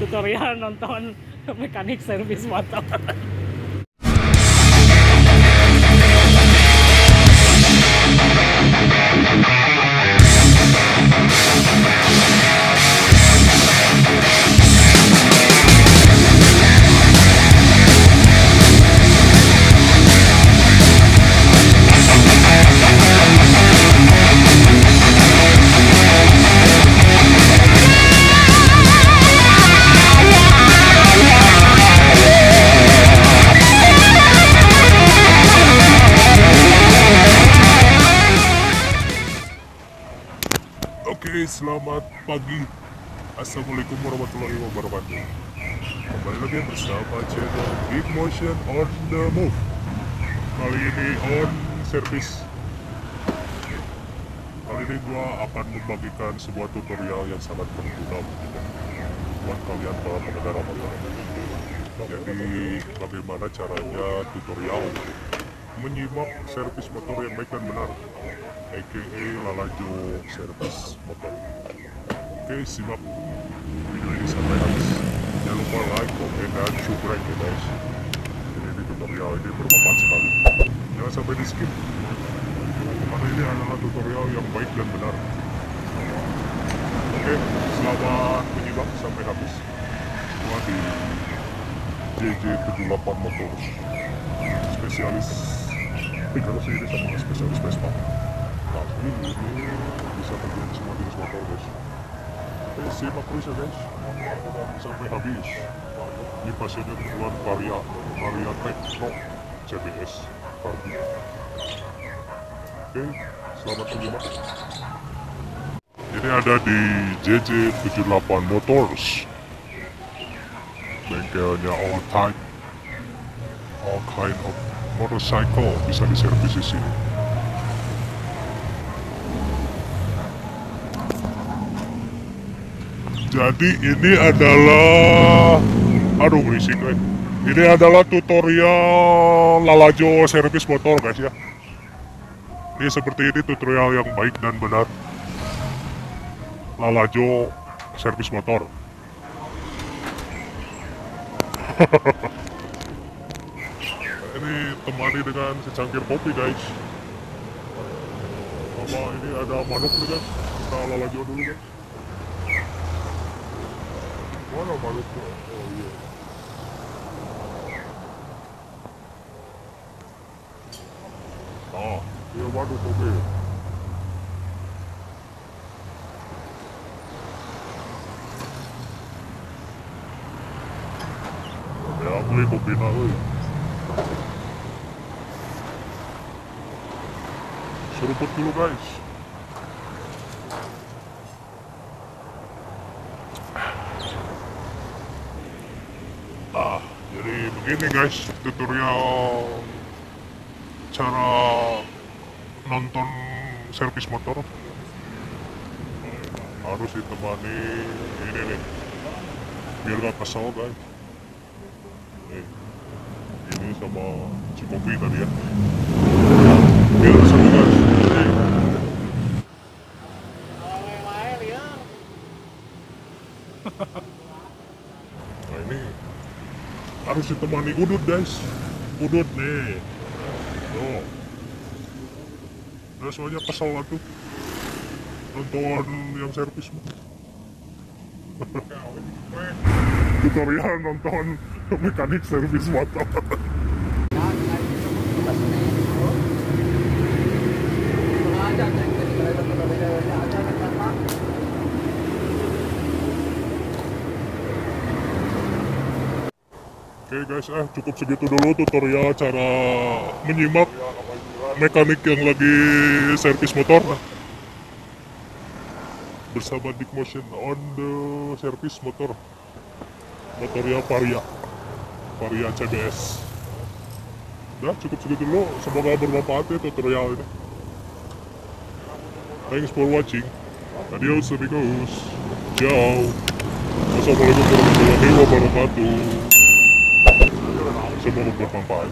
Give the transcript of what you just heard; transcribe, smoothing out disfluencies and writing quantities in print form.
tutorial nonton mekanik servis motor. Oke, selamat pagi. Assalamualaikum warahmatullahi wabarakatuh. Kembali lagi bersama channel Big Motion on the Move. Kali ini on service. Kali ini gua akan membagikan sebuah tutorial yang sangat berguna buat kalian para pengendara motor. Jadi bagaimana caranya tutorial menyimak servis motor yang baik dan benar, aka Lalajo Service Motor. Oke, simak video ini sampai habis. Jangan lupa like, komen, dan subscribe ya guys. Jadi ini tutorial ini bermanfaat sekali. Jangan sampai di skip, karena ini adalah tutorial yang baik dan benar. Oke, selamat menyimak sampai habis. Gua di JJ78 Motor, spesialis karosi ini sama spesialis Vespa. Tapi ini bisa terjadi semua jenis motor guys. Oke, simak terus ya guys sampai habis. Ini pasiennya kebetulan Karya Tekno CBS Karbi. Oke, selamat menyimak. Ini ada di JJ78 Motors. Bengkelnya all kind of motorcycle bisa diservis di sini. Jadi ini adalah, aduh berisik guys. Ini adalah tutorial Lalajo Service Motor guys ya. Ini seperti ini tutorial yang baik dan benar. Lalajo Service Motor. Ini temani dengan secangkir kopi guys. Sama ini ada manuk nih guys. Kita lalajo dulu guys. Mana manuknya? Oh iya. Nah, ini manuk kopi. Ya, beli kopi na euy. Seruput dulu guys. Jadi begini guys tutorial cara nonton servis motor. Harus ditemani ini nih, biar gak kesel guys. Ini sama si kopi tadi ya. Biar seru guys. Nah ini harus ditemani udut guys. Udut nih. Tuh. Nah soalnya kesel lah tuh nonton yang servis. Tutorial nonton mekanik servis motor. Oke guys, cukup segitu dulu tutorial cara menyimak mekanik yang lagi servis motor bersama Big Motion on the service motor. Motornya Varia CBS. Udah cukup segitu dulu, semoga bermanfaat ya tutorial ini. Thanks for watching. Adios amigos. Ciao. Wassalamualaikum warahmatullahi wabarakatuh. Semoga bermanfaat.